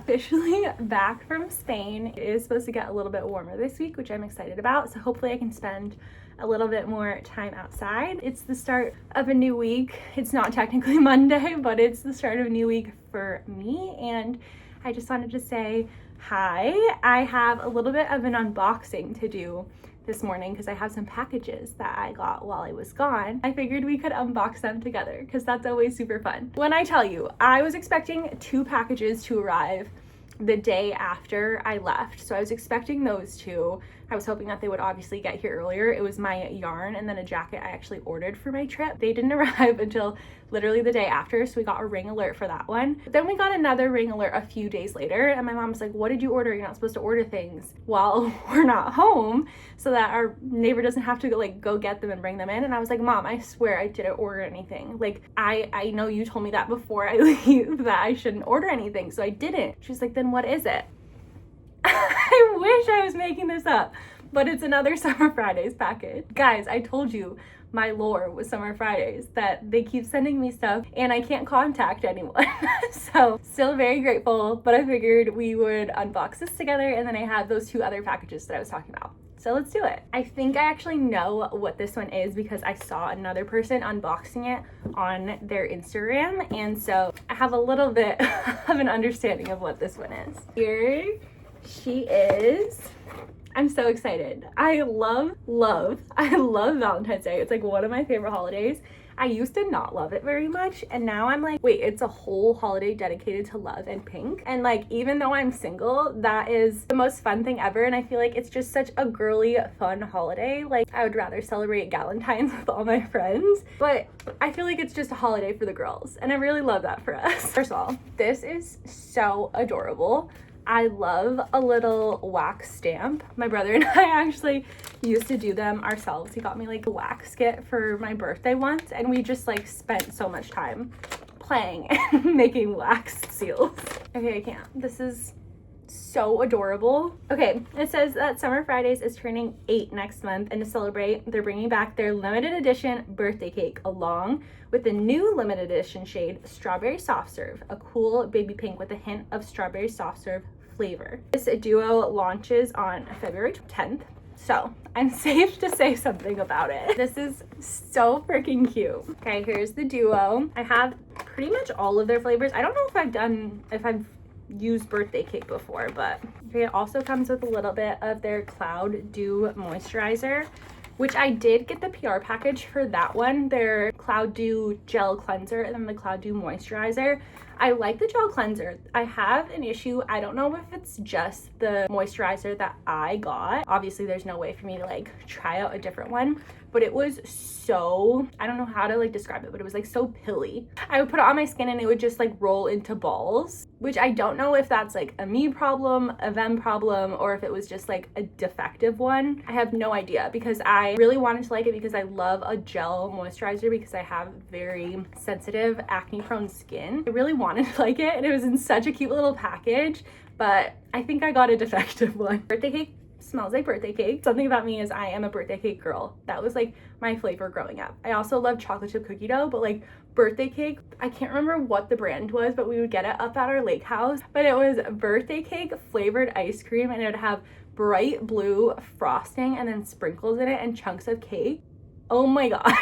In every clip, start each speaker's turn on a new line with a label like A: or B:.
A: officially back from Spain. It is supposed to get a little bit warmer this week, which I'm excited about. So hopefully I can spend a little bit more time outside. It's the start of a new week. It's not technically Monday, but it's the start of a new week for me. And I just wanted to say hi. I have a little bit of an unboxing to do this morning because I have some packages that I got while I was gone. I figured we could unbox them together because that's always super fun. When I tell you, I was expecting 2 packages to arrive the day after I left. So I was expecting those 2. I was hoping that they would obviously get here earlier. It was my yarn and then a jacket I actually ordered for my trip. They didn't arrive until literally the day after, so we got a ring alert for that one. But then we got another ring alert a few days later, and my mom was like, what did you order? You're not supposed to order things while we're not home so that our neighbor doesn't have to go get them and bring them in. And I was like, Mom, I swear I didn't order anything. Like, I know you told me that before I leave that I shouldn't order anything, so I didn't. She's like, then what is it? I wish I was making this up, but it's another Summer Fridays package. Guys, I told you my lore with Summer Fridays, that they keep sending me stuff and I can't contact anyone. So still very grateful, but I figured we would unbox this together, and then I have those 2 other packages that I was talking about. So let's do it. I think I actually know what this one is because I saw another person unboxing it on their Instagram, and so I have a little bit of an understanding of what this one is. Here she is. I'm so excited. I love Valentine's Day. It's like one of my favorite holidays. I used to not love it very much, and now I'm like, wait, it's a whole holiday dedicated to love and pink. And like, even though I'm single, that is the most fun thing ever, and I feel like it's just such a girly, fun holiday. Like, I would rather celebrate Galentine's with all my friends, but I feel like it's just a holiday for the girls, and I really love that for us. First of all, this is so adorable. I love a little wax stamp. My brother and I actually used to do them ourselves. He got me like a wax kit for my birthday once, and we just like spent so much time playing and making wax seals. Okay, I can't. This is so adorable. Okay, it says that Summer Fridays is turning 8 next month, and to celebrate, they're bringing back their limited edition birthday cake along with the new limited edition shade Strawberry Soft Serve, a cool baby pink with a hint of strawberry soft serve flavor. This duo launches on February 10th, so I'm safe to say something about it. This is so freaking cute. Okay, here's the duo. I have pretty much all of their flavors. I don't know if I've used birthday cake before, but okay, it also comes with a little bit of their Cloud Dew moisturizer, which I did get the PR package for that one, their Cloud Dew gel cleanser and then the Cloud Dew moisturizer. I like the gel cleanser. I have an issue. I don't know if it's just the moisturizer that I got. Obviously, there's no way for me to like try out a different one, but it was so, I don't know how to like describe it, but it was like so pilly. I would put it on my skin and it would just like roll into balls, which I don't know if that's like a me problem, a them problem, or if it was just like a defective one. I have no idea, because I really wanted to like it because I love a gel moisturizer because I have very sensitive acne prone skin. I really wanted to like it, and it was in such a cute little package, but I think I got a defective one. Birthday cake smells like birthday cake. Something about me is I am a birthday cake girl. That was like my flavor growing up. I also love chocolate chip cookie dough, but like birthday cake, I can't remember what the brand was, but we would get it up at our lake house. But it was birthday cake flavored ice cream, and it would have bright blue frosting and then sprinkles in it and chunks of cake. Oh my god.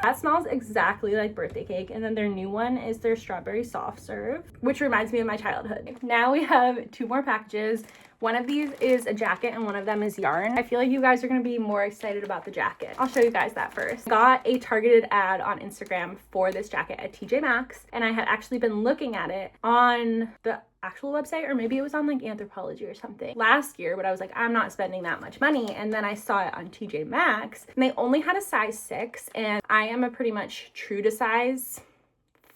A: That smells exactly like birthday cake. And then their new one is their strawberry soft serve, which reminds me of my childhood. Now we have 2 more packages. One of these is a jacket and one of them is yarn. I feel like you guys are going to be more excited about the jacket. I'll show you guys that first. Got a targeted ad on Instagram for this jacket at TJ Maxx, and I had actually been looking at it on the actual website, or maybe it was on like Anthropologie or something last year, but I was like, I'm not spending that much money. And then I saw it on TJ Maxx, and they only had a size 6, and I am a pretty much true to size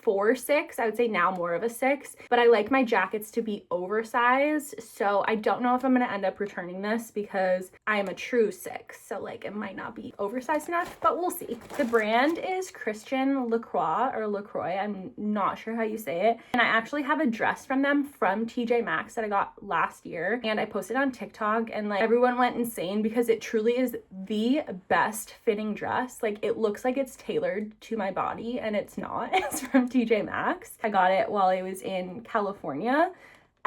A: 4-6. I would say now more of a 6, but I like my jackets to be oversized, so I don't know if I'm gonna end up returning this because I am a true 6, so like it might not be oversized enough, but we'll see. The brand is Christian Lacroix or LaCroix, I'm not sure how you say it, and I actually have a dress from them from TJ Maxx that I got last year, and I posted on TikTok, and like everyone went insane because it truly is the best fitting dress. Like it looks like it's tailored to my body, and it's not. It's from TJ Maxx. I got it while I was in California.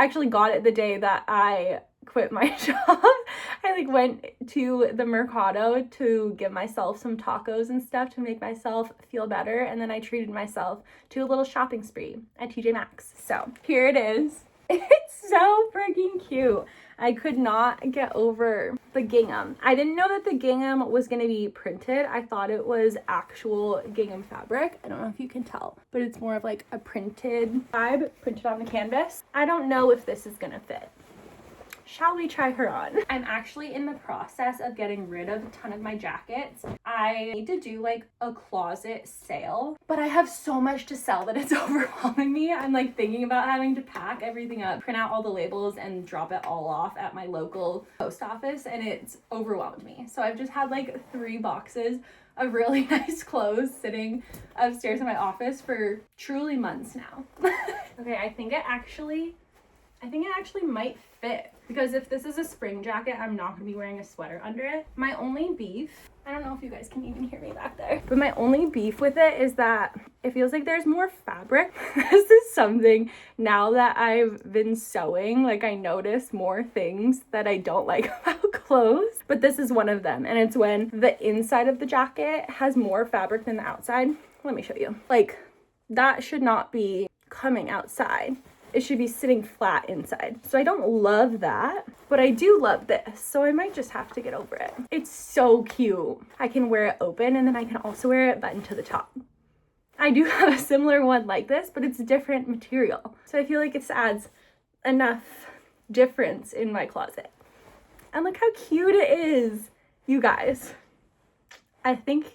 A: actually got it the day that I quit my job. I like went to the Mercado to give myself some tacos and stuff to make myself feel better, and then I treated myself to a little shopping spree at TJ Maxx. So here it is. It's so freaking cute. I could not get over the gingham. I didn't know that the gingham was going to be printed. I thought it was actual gingham fabric. I don't know if you can tell, but it's more of like a printed vibe, printed on the canvas. I don't know if this is going to fit. Shall we try her on? I'm actually in the process of getting rid of a ton of my jackets. I need to do like a closet sale, but I have so much to sell that it's overwhelming me. I'm like thinking about having to pack everything up, print out all the labels, and drop it all off at my local post office, and it's overwhelmed me. So I've just had like 3 boxes of really nice clothes sitting upstairs in my office for truly months now. Okay, I think it actually might fit, because if this is a spring jacket, I'm not going to be wearing a sweater under it. My only beef, I don't know if you guys can even hear me back there, but my only beef with it is that it feels like there's more fabric. This is something now that I've been sewing, like I notice more things that I don't like about clothes, but this is one of them, and it's when the inside of the jacket has more fabric than the outside. Let me show you. Like, that should not be coming outside. It should be sitting flat inside. So I don't love that, but I do love this. So I might just have to get over it. It's so cute. I can wear it open, and then I can also wear it buttoned to the top. I do have a similar one like this, but it's a different material. So I feel like it adds enough difference in my closet. And look how cute it is, you guys. I think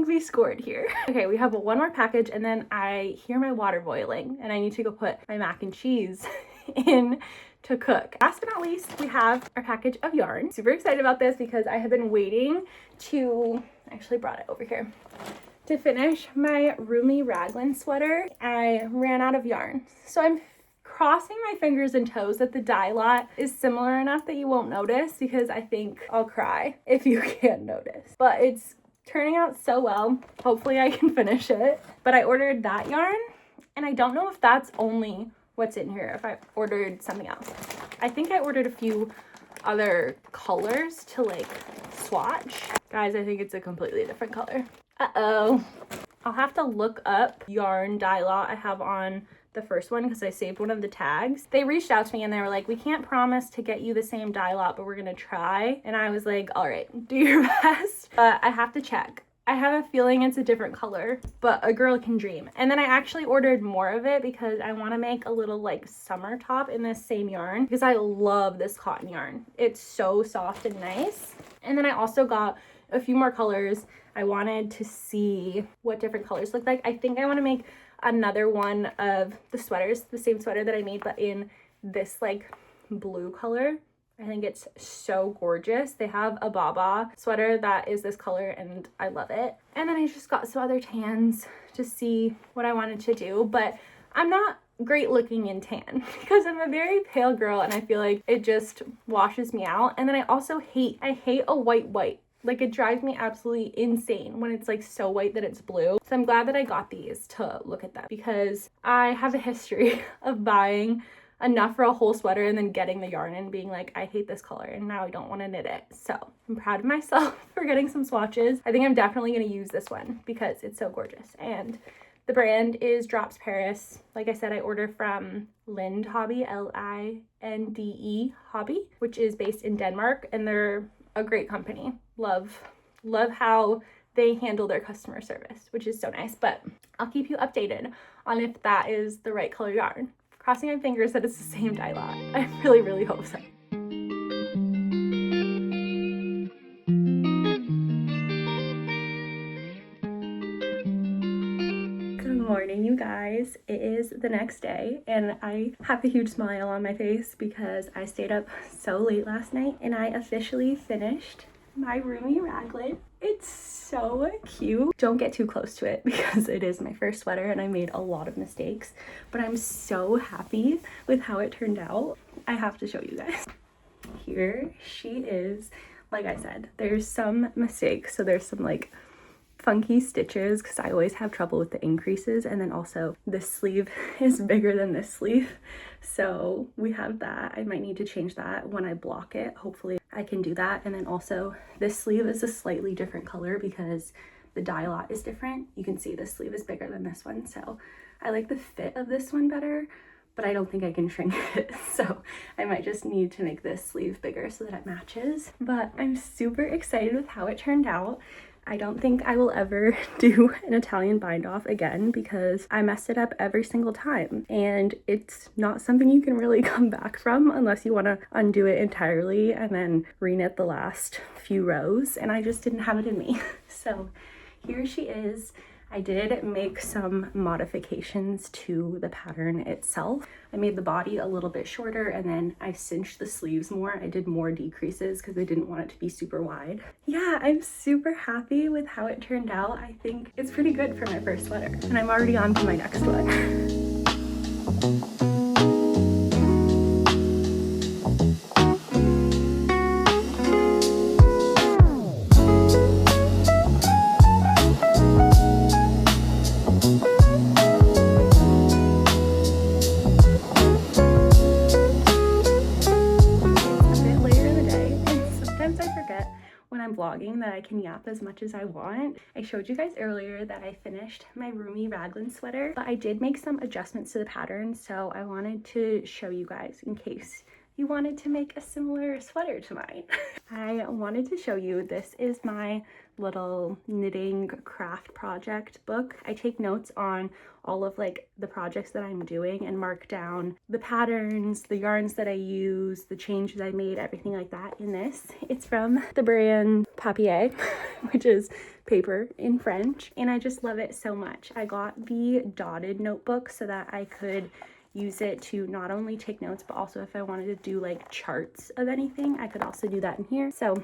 A: we scored here. Okay, we have one more package, and then I hear my water boiling, and I need to go put my mac and cheese in to cook. Last but not least, we have our package of yarn. Super excited about this because I have been waiting to, I actually brought it over here, to finish my Roomy Raglan sweater. I ran out of yarn. So I'm crossing my fingers and toes that the dye lot is similar enough that you won't notice, because I think I'll cry if you can't notice. But it's turning out so well. Hopefully I can finish it. But I ordered that yarn, and I don't know if that's only what's in here, if I ordered something else. I think I ordered a few other colors to like swatch. Guys, I think it's a completely different color. Uh-oh. I'll have to look up yarn dye lot I have on the first one, because I saved one of the tags. They reached out to me and they were like, we can't promise to get you the same dye lot, but we're gonna try. And I was like, all right, do your best. But I have to check. I have a feeling it's a different color, but a girl can dream. And then I actually ordered more of it because I want to make a little like summer top in this same yarn, because I love this cotton yarn. It's so soft and nice. And then I also got a few more colors. I wanted to see what different colors look like. I think I want to make another one of the sweaters, the same sweater that I made, but in this like blue color. I think it's so gorgeous. They have a Baba sweater that is this color, and I love it. And then I just got some other tans to see what I wanted to do, but I'm not great looking in tan because I'm a very pale girl, and I feel like it just washes me out. And then I also hate a white. Like, it drives me absolutely insane when it's like so white that it's blue. So I'm glad that I got these to look at them, because I have a history of buying enough for a whole sweater and then getting the yarn and being like, I hate this color and now I don't want to knit it. So I'm proud of myself for getting some swatches. I think I'm definitely going to use this one because it's so gorgeous. And the brand is Drops Paris. Like I said, I order from Linde Hobby, Linde Hobby, which is based in Denmark, and they're a great company. Love how they handle their customer service, which is so nice. But I'll keep you updated on if that is the right color yarn. Crossing my fingers that it's the same dye lot. I really, really hope so. Good morning, you guys. It is the next day, and I have a huge smile on my face because I stayed up so late last night, and I officially finished my Roomy Raglan. It's so cute. Don't get too close to it because it is my first sweater and I made a lot of mistakes, but I'm so happy with how it turned out. I have to show you guys. Here she is. Like I said, there's some mistakes. So there's some like funky stitches because I always have trouble with the increases, and then also this sleeve is bigger than this sleeve, so we have that. I might need to change that when I block it. Hopefully I can do that. And then also this sleeve is a slightly different color because the dye lot is different. You can see this sleeve is bigger than this one, so I like the fit of this one better, but I don't think I can shrink it, so I might just need to make this sleeve bigger so that it matches. But I'm super excited with how it turned out. I don't think I will ever do an Italian bind off again because I messed it up every single time, and it's not something you can really come back from unless you want to undo it entirely and then reknit the last few rows, and I just didn't have it in me. So here she is. I did make some modifications to the pattern itself. I made the body a little bit shorter, and then I cinched the sleeves more. I did more decreases because I didn't want it to be super wide. Yeah, I'm super happy with how it turned out. I think it's pretty good for my first sweater, and I'm already on to my next one. Vlogging that I can yap as much as I want. I showed you guys earlier that I finished my Roomy Raglan sweater, but I did make some adjustments to the pattern, so I wanted to show you guys in case you wanted to make a similar sweater to mine. I wanted to show you, this is my little knitting craft project book. I take notes on all of like the projects that I'm doing and mark down the patterns, the yarns that I use, the changes I made, everything like that in this. It's from the brand Papier, which is paper in French, and I just love it so much. I got the dotted notebook so that I could use it to not only take notes, but also if I wanted to do like charts of anything, I could also do that in here. So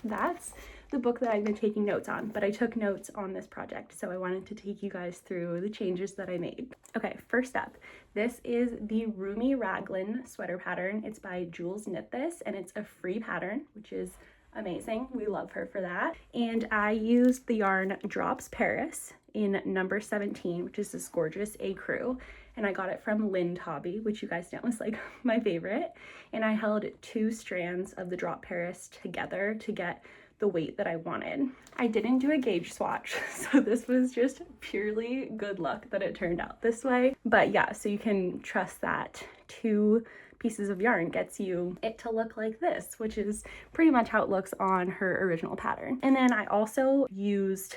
A: that's the book that I've been taking notes on, but I took notes on this project, so I wanted to take you guys through the changes that I made. Okay, first up, this is the Roomy Raglan sweater pattern. It's by Jules Knit This, and it's a free pattern, which is amazing. We love her for that. And I used the yarn Drops Paris in number 17, which is this gorgeous ecru, and I got it from Lind Hobby, which you guys know is like my favorite. And I held 2 strands of the Drop Paris together to get the weight that I wanted. I didn't do a gauge swatch, so this was just purely good luck that it turned out this way. But yeah, so you can trust that 2 pieces of yarn gets you it to look like this, which is pretty much how it looks on her original pattern. And then I also used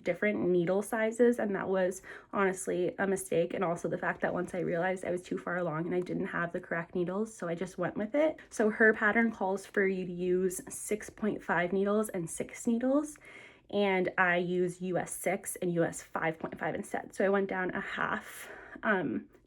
A: different needle sizes, and that was honestly a mistake, and also the fact that once I realized I was too far along and I didn't have the correct needles, so I just went with it. So her pattern calls for you to use 6.5 needles and 6 needles, and I use US 6 and US 5.5 instead. So I went down a half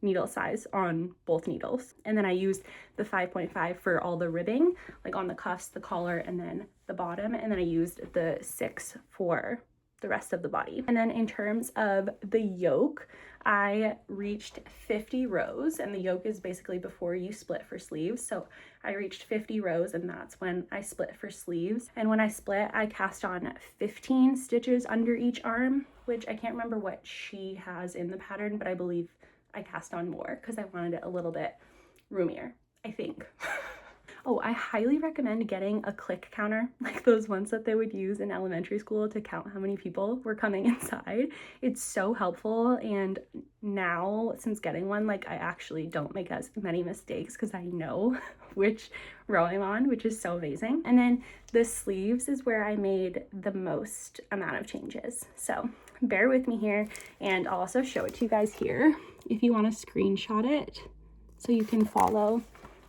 A: needle size on both needles, and then I used the 5.5 for all the ribbing, like on the cuffs, the collar, and then the bottom, and then I used the 6 for the rest of the body. And then in terms of the yoke, I reached 50 rows, and the yoke is basically before you split for sleeves. So I reached 50 rows, and that's when I split for sleeves. And when I split, I cast on 15 stitches under each arm, which I can't remember what she has in the pattern, but I believe I cast on more because I wanted it a little bit roomier, I think. Oh, I highly recommend getting a click counter, like those ones that they would use in elementary school to count how many people were coming inside. It's so helpful, and now since getting one, like I actually don't make as many mistakes because I know which row I'm on, which is so amazing. And then the sleeves is where I made the most amount of changes. So bear with me here, and I'll also show it to you guys here if you want to screenshot it so you can follow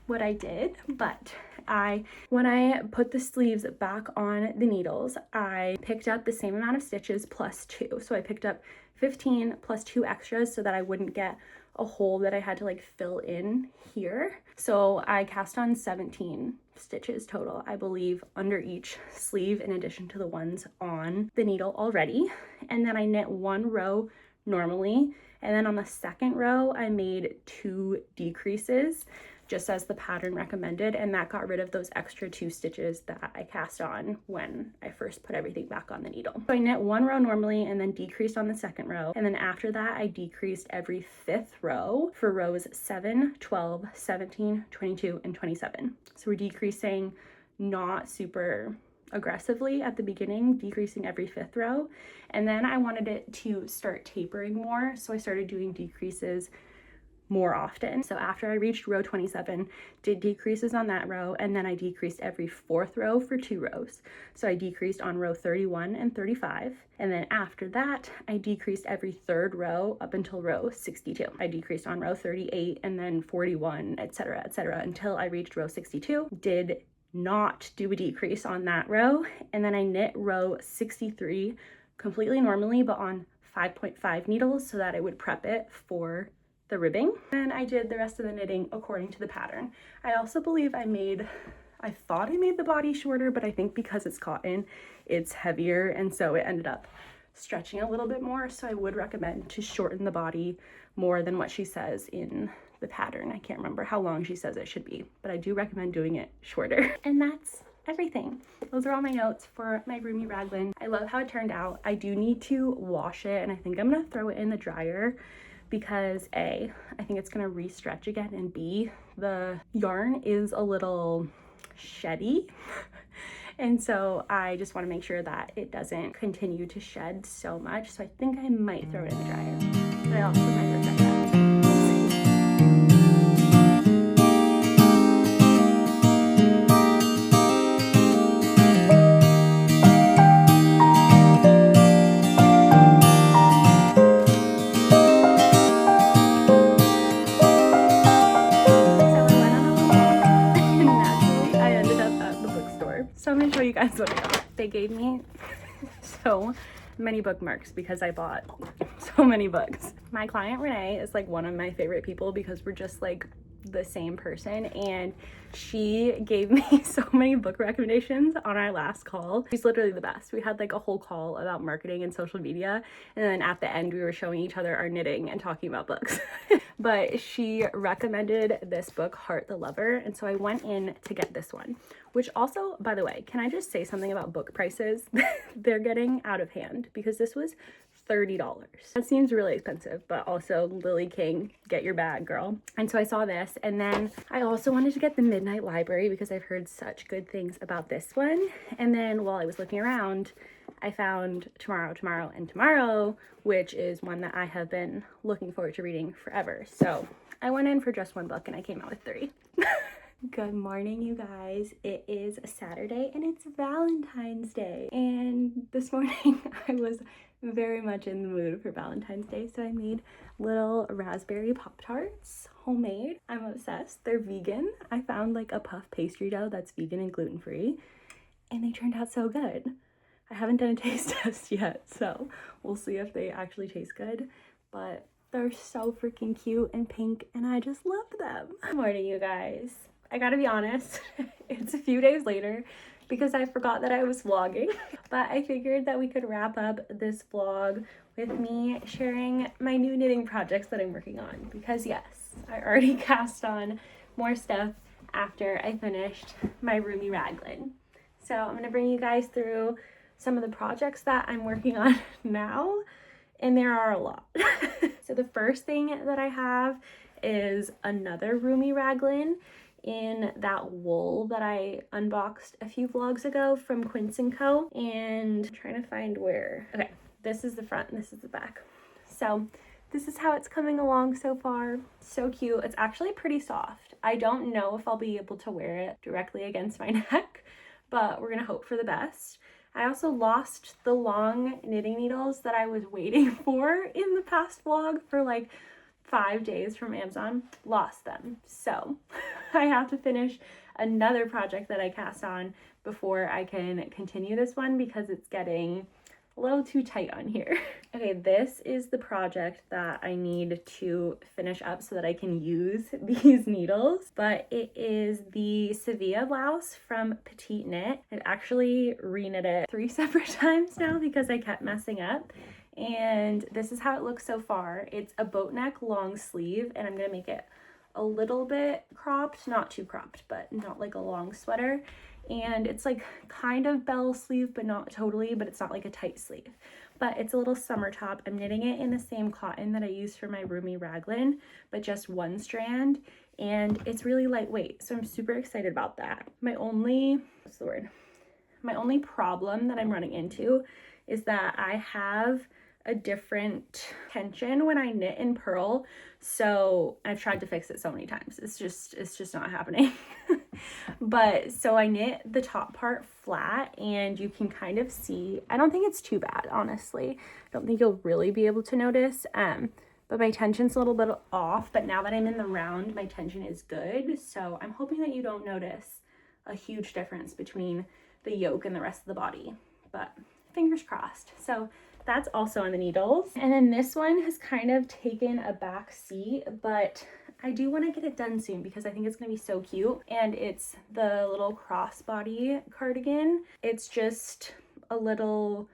A: what I did. But when I put the sleeves back on the needles, I picked up the same amount of stitches plus 2. So I picked up 15 plus 2 extras so that I wouldn't get a hole that I had to like fill in here. So I cast on 17 stitches total, I believe, under each sleeve in addition to the ones on the needle already. And then I knit 1 row normally, and then on the second row I made 2 decreases just as the pattern recommended, and that got rid of those extra 2 stitches that I cast on when I first put everything back on the needle. So I knit 1 row normally and then decreased on the 2nd row, and then after that I decreased every 5th row for rows 7, 12, 17, 22, and 27. So we're decreasing not super aggressively at the beginning, decreasing every 5th row, and then I wanted it to start tapering more, so I started doing decreases more often. So after I reached row 27, did decreases on that row, and then I decreased every 4th row for 2 rows. So I decreased on row 31 and 35, and then after that I decreased every 3rd row up until row 62. I decreased on row 38 and then 41, etc., etc., until I reached row 62. Did not do a decrease on that row, and then I knit row 63 completely normally but on 5.5 needles so that I would prep it for the ribbing. And I did the rest of the knitting according to the pattern. I also believe I thought I made the body shorter, but I think because it's cotton, it's heavier, and so it ended up stretching a little bit more. So I would recommend to shorten the body more than what she says in the pattern. I can't remember how long she says it should be, but I do recommend doing it shorter. And that's everything. Those are all my notes for my Roomy Raglan. I love how it turned out. I do need to wash it, and I think I'm gonna throw it in the dryer because A, I think it's gonna re-stretch again, and B, the yarn is a little sheddy. And so I just want to make sure that it doesn't continue to shed so much. So I think I might throw it in the dryer, but I also might regret that. So I'm gonna show you guys what I got. They gave me so many bookmarks because I bought so many books. My client Renee is like one of my favorite people because we're just like the same person, and she gave me so many book recommendations on our last call. She's literally the best. We had like a whole call about marketing and social media, and then at the end we were showing each other our knitting and talking about books. But she recommended this book, Heart the Lover, and so I went in to get this one, which also, by the way, can I just say something about book prices? They're getting out of hand because this was $30. That seems really expensive, but also Lily King, get your bag, girl. And so I saw this, and then I also wanted to get the Midnight Library because I've heard such good things about this one. And then while I was looking around, I found Tomorrow, and Tomorrow, which is one that I have been looking forward to reading forever. So I went in for just one book and I came out with 3. Good morning, you guys. It is Saturday and it's Valentine's Day. And this morning I was very much in the mood for Valentine's Day, so I made little raspberry Pop-Tarts, homemade. I'm obsessed. They're vegan. I found like a puff pastry dough that's vegan and gluten-free, and they turned out so good. I haven't done a taste test yet, so we'll see if they actually taste good, but they're so freaking cute and pink, and I just love them. Good morning, you guys. I gotta be honest, it's a few days later because I forgot that I was vlogging, but I figured that we could wrap up this vlog with me sharing my new knitting projects that I'm working on, because yes, I already cast on more stuff after I finished my Roomy Raglan. So I'm gonna bring you guys through some of the projects that I'm working on now, and there are a lot. So the first thing that I have is another Roomy Raglan in that wool that I unboxed a few vlogs ago from Quince & Co. And I'm trying to find where. Okay, this is the front and this is the back. So this is how it's coming along so far. So cute. It's actually pretty soft. I don't know if I'll be able to wear it directly against my neck, but we're gonna hope for the best. I also lost the long knitting needles that I was waiting for in the past vlog for like 5 days from Amazon. Lost them. So I have to finish another project that I cast on before I can continue this one because it's getting a little too tight on here. Okay, this is the project that I need to finish up so that I can use these needles, but it is the Sevilla blouse from Petite Knit. I've actually reknit it 3 separate times now because I kept messing up. And this is how it looks so far. It's a boat neck long sleeve, and I'm gonna make it a little bit cropped, not too cropped, but not like a long sweater. And it's like kind of bell sleeve, but not totally, but it's not like a tight sleeve. But it's a little summer top. I'm knitting it in the same cotton that I used for my Roomy Raglan, but just one strand. And it's really lightweight, so I'm super excited about that. My only problem that I'm running into is that I have a different tension when I knit in purl. So I've tried to fix it so many times. It's just not happening. But so I knit the top part flat, and you can kind of see, I don't think it's too bad, honestly. I don't think you'll really be able to notice. But my tension's a little bit off, but now that I'm in the round, my tension is good. So I'm hoping that you don't notice a huge difference between the yoke and the rest of the body, but fingers crossed. So that's also on the needles. And then this one has kind of taken a back seat, but I do want to get it done soon because I think it's going to be so cute. And it's the little crossbody cardigan. It's just a little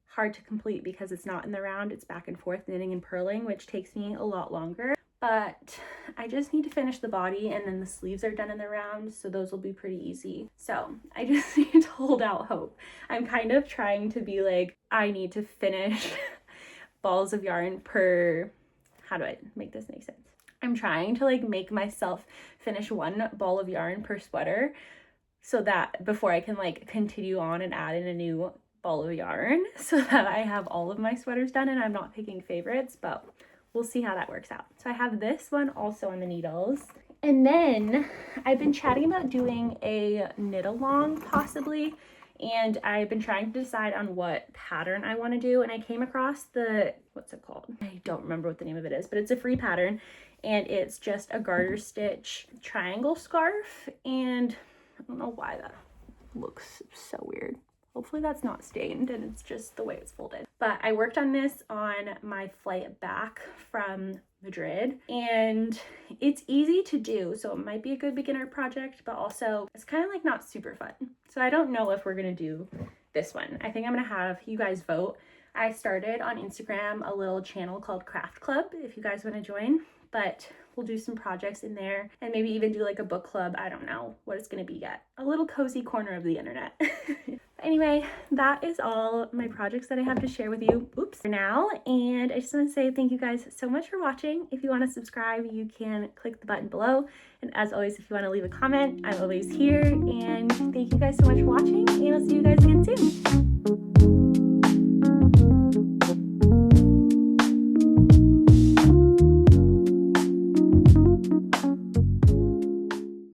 A: hard to complete because it's not in the round, it's back and forth knitting and purling, which takes me a lot longer. But I just need to finish the body, and then the sleeves are done in the round, so those will be pretty easy. So I just need to hold out hope. I'm kind of trying to be like, I need to finish balls of yarn per, how do I make this make sense? I'm trying to like make myself finish one ball of yarn per sweater so that before I can like continue on and add in a new ball of yarn so that I have all of my sweaters done and I'm not picking favorites, but we'll see how that works out. So I have this one also on the needles. And then I've been chatting about doing a knit along possibly, and I've been trying to decide on what pattern I want to do, and I came across the, what's it called? I don't remember what the name of it is, but it's a free pattern, and it's just a garter stitch triangle scarf, and I don't know why that looks so weird. Hopefully that's not stained and it's just the way it's folded. But I worked on this on my flight back from Madrid, and it's easy to do, so it might be a good beginner project, but also it's kind of like not super fun. So I don't know if we're gonna do this one. I think I'm gonna have you guys vote. I started on Instagram a little channel called Craft Club if you guys want to join, but we'll do some projects in there and maybe even do like a book club. I don't know what it's gonna be yet. A little cozy corner of the internet. Anyway, that is all my projects that I have to share with you for now, and I just want to say thank you guys so much for watching. If you want to subscribe, you can click the button below, and as always, if you want to leave a comment, I'm always here. And thank you guys so much for watching, and I'll see you guys again soon.